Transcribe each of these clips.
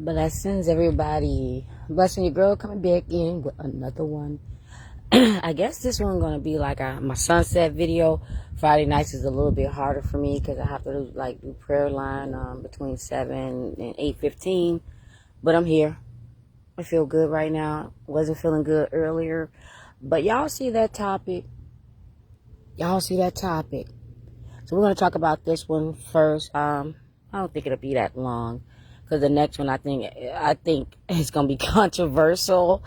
Blessings, everybody. Blessing your girl coming back in with another one. I guess this one gonna be like my sunset video. Friday nights is a little bit harder for me because I have to do prayer line between 7 and 8:15. But I'm here. I feel good right now. Wasn't feeling good earlier. But y'all see that topic. So we're gonna talk about this one first. I don't think it'll be that long. Because the next one, I think it's gonna be controversial,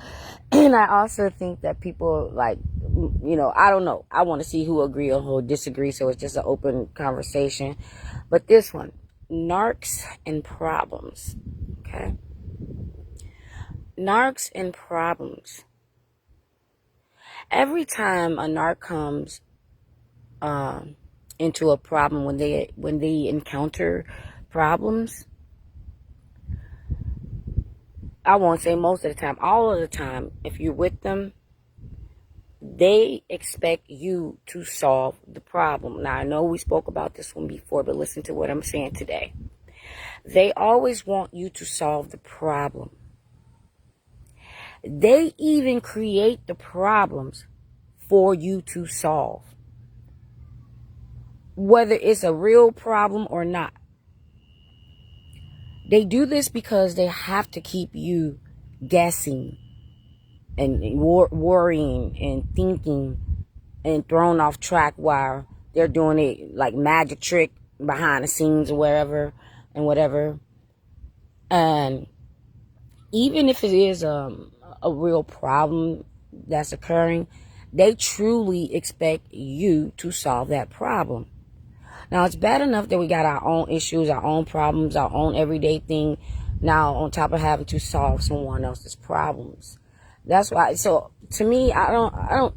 and I also think that people I don't know. I want to see who agree or who disagree, so it's just an open conversation. But this one, narcs and problems. Okay, narcs and problems. Every time a narc comes into a problem, when they encounter problems, I won't say most of the time, all of the time, if you're with them, they expect you to solve the problem. Now, I know we spoke about this one before, but listen to what I'm saying today. They always want you to solve the problem. They even create the problems for you to solve, whether it's a real problem or not. They do this because they have to keep you guessing and worrying and thinking and thrown off track while they're doing it like magic trick behind the scenes or whatever. And even if it is a real problem that's occurring, they truly expect you to solve that problem. Now, it's bad enough that we got our own issues, our own problems, our own everyday thing. Now, on top of having to solve someone else's problems. That's why. So, to me, I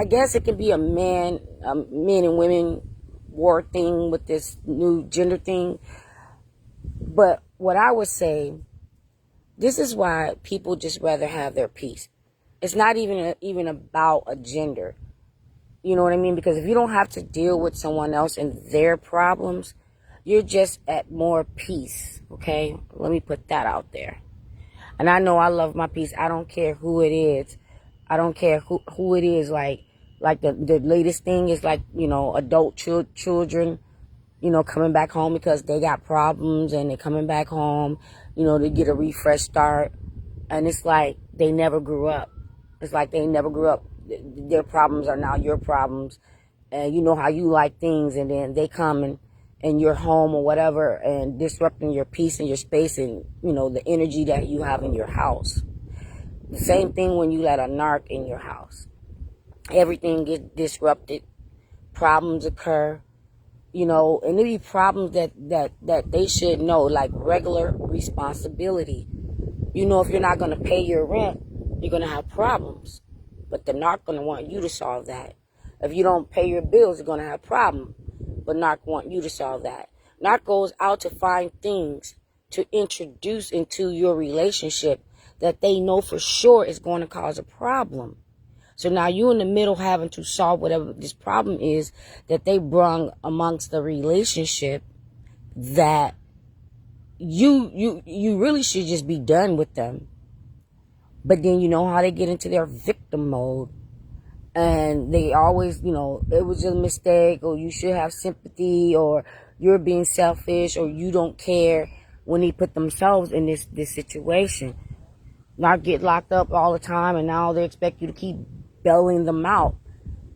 guess it can be a men and women war thing with this new gender thing. But what I would say, this is why people just rather have their peace. It's not even about a gender. You know what I mean? Because if you don't have to deal with someone else and their problems, you're just at more peace, okay? Let me put that out there. And I know I love my peace. I don't care who it is. I don't care who it is. Like the latest thing is adult children, coming back home because they got problems and they're coming back home, to get a refresh start. And it's like they never grew up. It's like they never grew up. Their problems are now your problems. And you know how you like things, and then they come in your home or whatever and disrupting your peace and your space and, the energy that you have in your house. The same thing when you let a narc in your house. Everything gets disrupted. Problems occur, and there be problems that they should know, like regular responsibility. If you're not going to pay your rent, you're going to have problems. But the narc going to want you to solve that. If you don't pay your bills, you're going to have a problem. But narc want you to solve that. Narc goes out to find things to introduce into your relationship that they know for sure is going to cause a problem. So now you in the middle having to solve whatever this problem is that they brung amongst the relationship, that you really should just be done with them. But then you know how they get into their victim mode. And they always, it was a mistake, or you should have sympathy, or you're being selfish, or you don't care, when they put themselves in this situation. Not get locked up all the time, and now they expect you to keep bailing them out,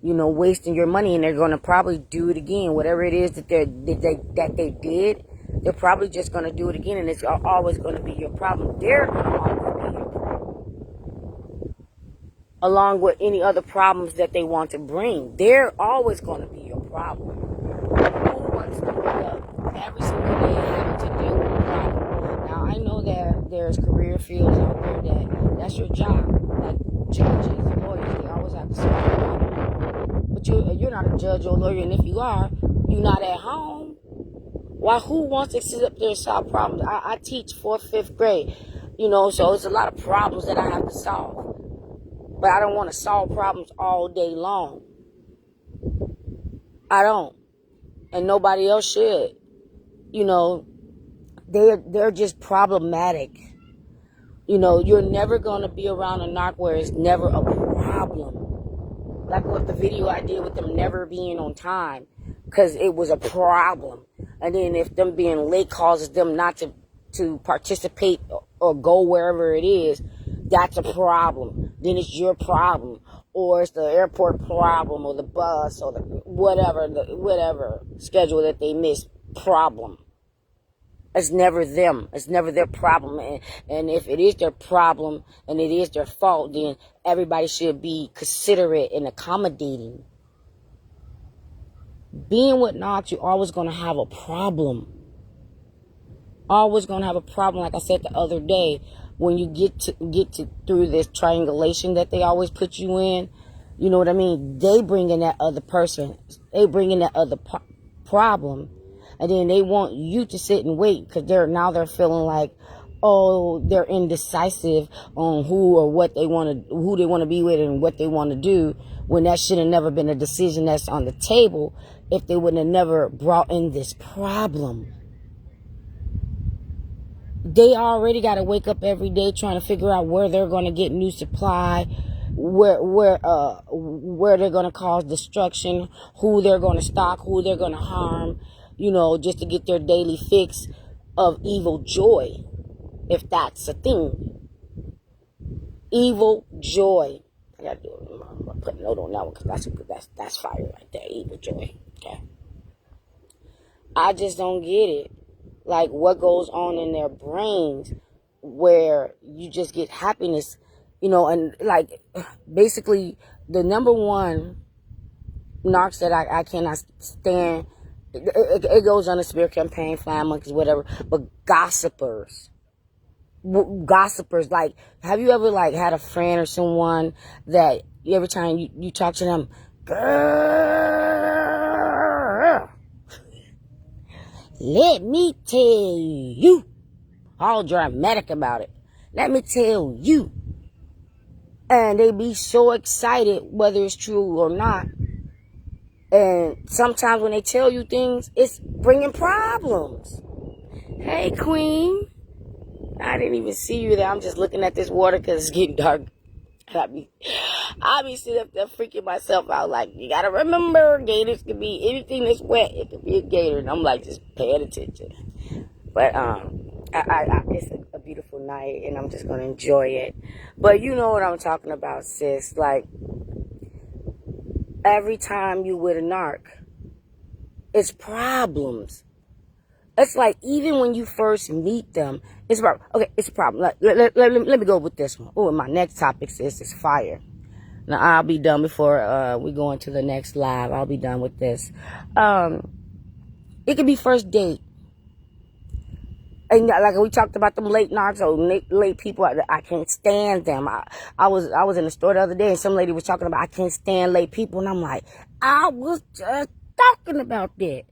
wasting your money, and they're going to probably do it again. Whatever it is that they did, they're probably just going to do it again, and it's always going to be your problem. They're going to always be your problem, along with any other problems that they want to bring. They're always going to be your problem. Who wants to wake up every single day having to deal with a problem? Now, I know that there's career fields out there that's your job, like judges, lawyers. They always have to solve a problem. But you're not a judge or lawyer, and if you are, you're not at home. Why? Who wants to sit up there and solve problems? I teach 4th, 5th grade, so it's a lot of problems that I have to solve. But I don't want to solve problems all day long. I don't. And nobody else should. They're just problematic. You know, you're never going to be around a narc where it's never a problem. Like what the video I did with them never being on time, because it was a problem. And then if them being late causes them not to participate or go wherever it is, that's a problem. Then it's your problem. Or it's the airport problem, or the bus, or the whatever schedule that they miss problem. It's never them. It's never their problem. And if it is their problem and it is their fault, then everybody should be considerate and accommodating. Being with Narcs, you're always going to have a problem. Always going to have a problem. Like I said the other day, when you get to through this triangulation that they always put you in, you know what I mean? They bring in that other person. They bring in that other problem. And then they want you to sit and wait, because they're feeling like, oh, they're indecisive on who or what they want to, who they want to be with and what they want to do, when that should have never been a decision that's on the table if they would have never brought in this problem. They already got to wake up every day trying to figure out where they're going to get new supply, where they're going to cause destruction, who they're going to stalk, who they're going to harm. You know, just to get their daily fix of evil joy, if that's a thing. Evil joy. I gotta do it. I'm gonna put a note on that one, because that's fire right there. Evil joy. Okay. I just don't get it. Like, what goes on in their brains where you just get happiness, you know, and like basically the number one narcs that I cannot stand. It goes on the smear campaign, flying monkeys, whatever. But gossipers, like, have you ever like had a friend or someone that every time you talk to them, girl, let me tell you, all dramatic about it. Let me tell you, and they be so excited whether it's true or not. And sometimes when they tell you things, it's bringing problems. Hey, Queen. I didn't even see you there. I'm just looking at this water because it's getting dark. I be sitting up there freaking myself out. Like, you got to remember, gators can be anything that's wet. It could be a gator. And I'm like, just paying attention. But it's a beautiful night, and I'm just going to enjoy it. But you know what I'm talking about, sis. Like, every time you with a narc, it's problems. It's like, even when you first meet them, it's a problem. Okay, it's a problem. Let me go with this one. Oh, and my next topic is fire. Now, I'll be done before we go into the next live. I'll be done with this. It could be first date. And like we talked about them late narcs or late people, I can't stand them. I was in the store the other day, and some lady was talking about I can't stand late people, and I'm like, I was just talking about that.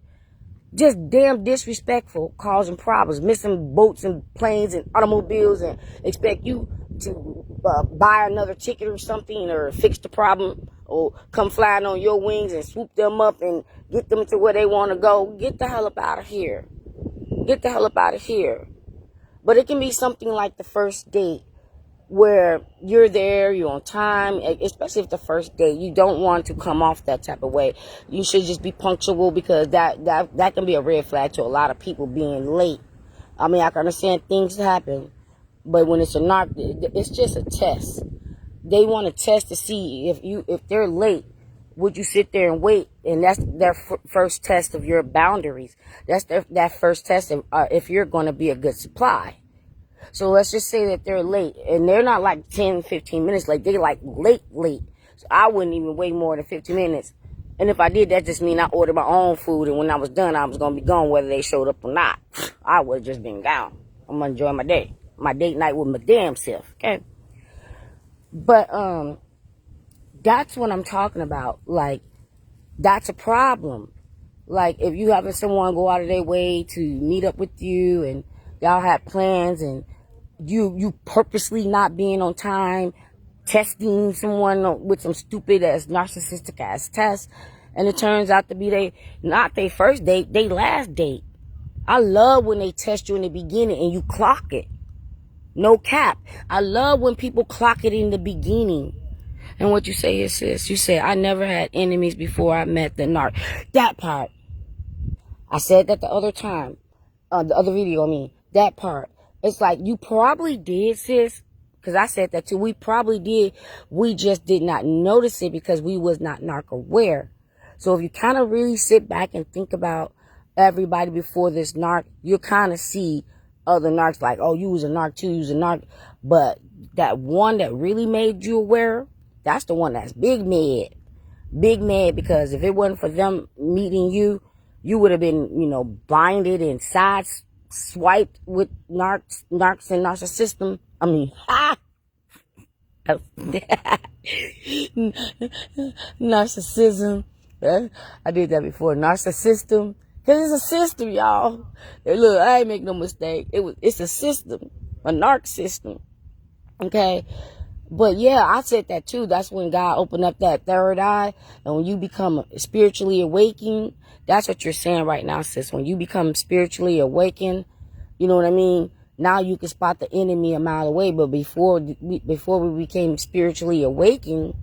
Just damn disrespectful, causing problems, missing boats and planes and automobiles, and expect you to buy another ticket or something, or fix the problem, or come flying on your wings and swoop them up and get them to where they want to go. Get the hell up out of here. Get the hell up out of here. But it can be something like the first date, where you're there, you're on time, especially if the first date. You don't want to come off that type of way. You should just be punctual, because that can be a red flag to a lot of people being late. I mean, I can understand things happen, but when it's a narc, it's just a test. They want to test to see if they're late, would you sit there and wait? And that's their first test of your boundaries. That's that first test of if you're going to be a good supply. So let's just say that they're late, and they're not like 10, 15 minutes late. They're like late. So I wouldn't even wait more than 15 minutes. And if I did, that just mean I ordered my own food, and when I was done, I was going to be gone whether they showed up or not. I would have just been gone. I'm going to enjoy my day. My date night with my damn self, okay? But that's what I'm talking about. Like, that's a problem. Like, if you having someone go out of their way to meet up with you, and y'all have plans, and you purposely not being on time, testing someone with some stupid ass narcissistic ass test, and it turns out to be not their first date, they last date. I love when they test you in the beginning and you clock it. No cap. I love when people clock it in the beginning. And what you say is, sis, you say, I never had enemies before I met the narc. That part. I said that the other time. The other video, I mean. That part. It's like, you probably did, sis. Because I said that too. We probably did. We just did not notice it because we was not narc aware. So if you kind of really sit back and think about everybody before this narc, you'll kind of see other narcs like, oh, you was a narc too, you was a narc. But that one that really made you aware, that's the one that's big mad. Big mad, because if it wasn't for them meeting you, you would have been, blinded and side swiped with narcs and narcissism. I mean, narcissism. I did that before. Narcissism. Because it's a system, y'all. Hey, look, I ain't make no mistake. It's a system. A narc system. Okay? But yeah, I said that too. That's when God opened up that third eye. And when you become spiritually awakened, that's what you're saying right now, sis. When you become spiritually awakened, you know what I mean? Now you can spot the enemy a mile away. But before we became spiritually awakened,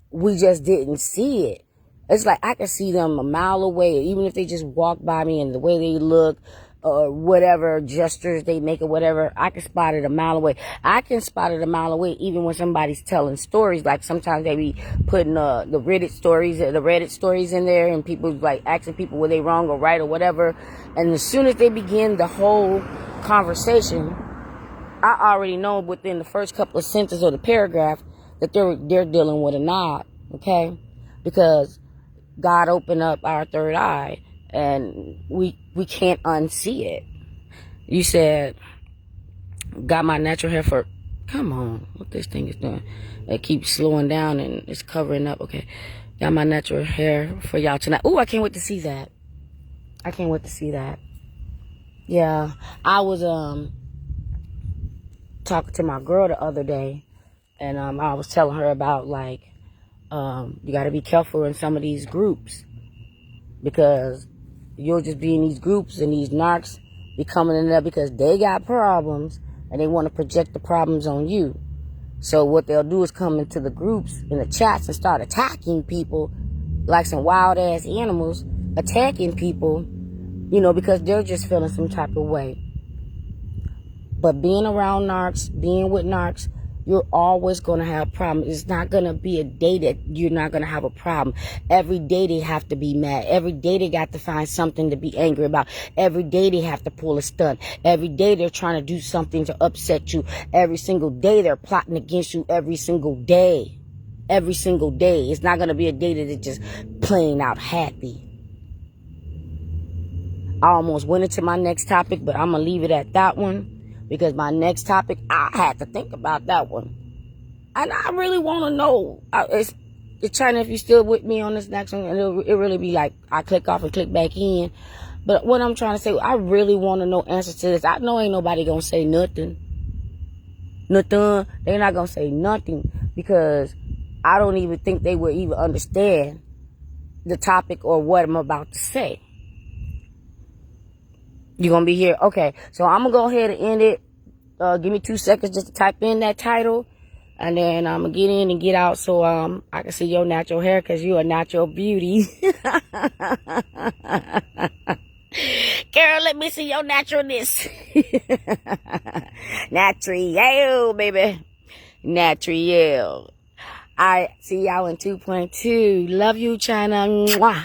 we just didn't see it. It's like I can see them a mile away, even if they just walk by me and the way they look or whatever gestures they make or whatever, I can spot it a mile away. I can spot it a mile away even when somebody's telling stories. Like sometimes they be putting the Reddit stories in there, and people like asking people were they wrong or right or whatever. And as soon as they begin the whole conversation, I already know within the first couple of sentences or the paragraph that they're dealing with a nod, okay? Because God opened up our third eye, and we can't unsee it. You said, got my natural hair for, come on, what this thing is doing? It keeps slowing down and it's covering up, okay. Got my natural hair for y'all tonight. Oh, I can't wait to see that. I can't wait to see that. Yeah, I was talking to my girl the other day, and I was telling her about like, you got to be careful in some of these groups, because you'll just be in these groups and these narcs be coming in there because they got problems and they want to project the problems on you. So what they'll do is come into the groups, in the chats, and start attacking people like some wild ass animals, attacking people, because they're just feeling some type of way. But being around narcs, being with narcs, you're always going to have problems. It's not going to be a day that you're not going to have a problem. Every day they have to be mad. Every day they got to find something to be angry about. Every day they have to pull a stunt. Every day they're trying to do something to upset you. Every single day they're plotting against you. Every single day. Every single day. It's not going to be a day that they're just playing out happy. I almost went into my next topic, but I'm going to leave it at that one. Because my next topic, I had to think about that one. And I really want to know. It's China, if you're still with me on this next one, and it'll really be like, I click off and click back in. But what I'm trying to say, I really want to know answers to this. I know ain't nobody going to say nothing. Nothing. They're not going to say nothing. Because I don't even think they would even understand the topic or what I'm about to say. You're going to be here. Okay. So I'm going to go ahead and end it. Give me 2 seconds just to type in that title. And then I'm going to get in and get out so I can see your natural hair, because you're a natural beauty. Girl, let me see your naturalness. Natural, baby. Natural. All right. See y'all in 2.2. Love you, China. Mwah.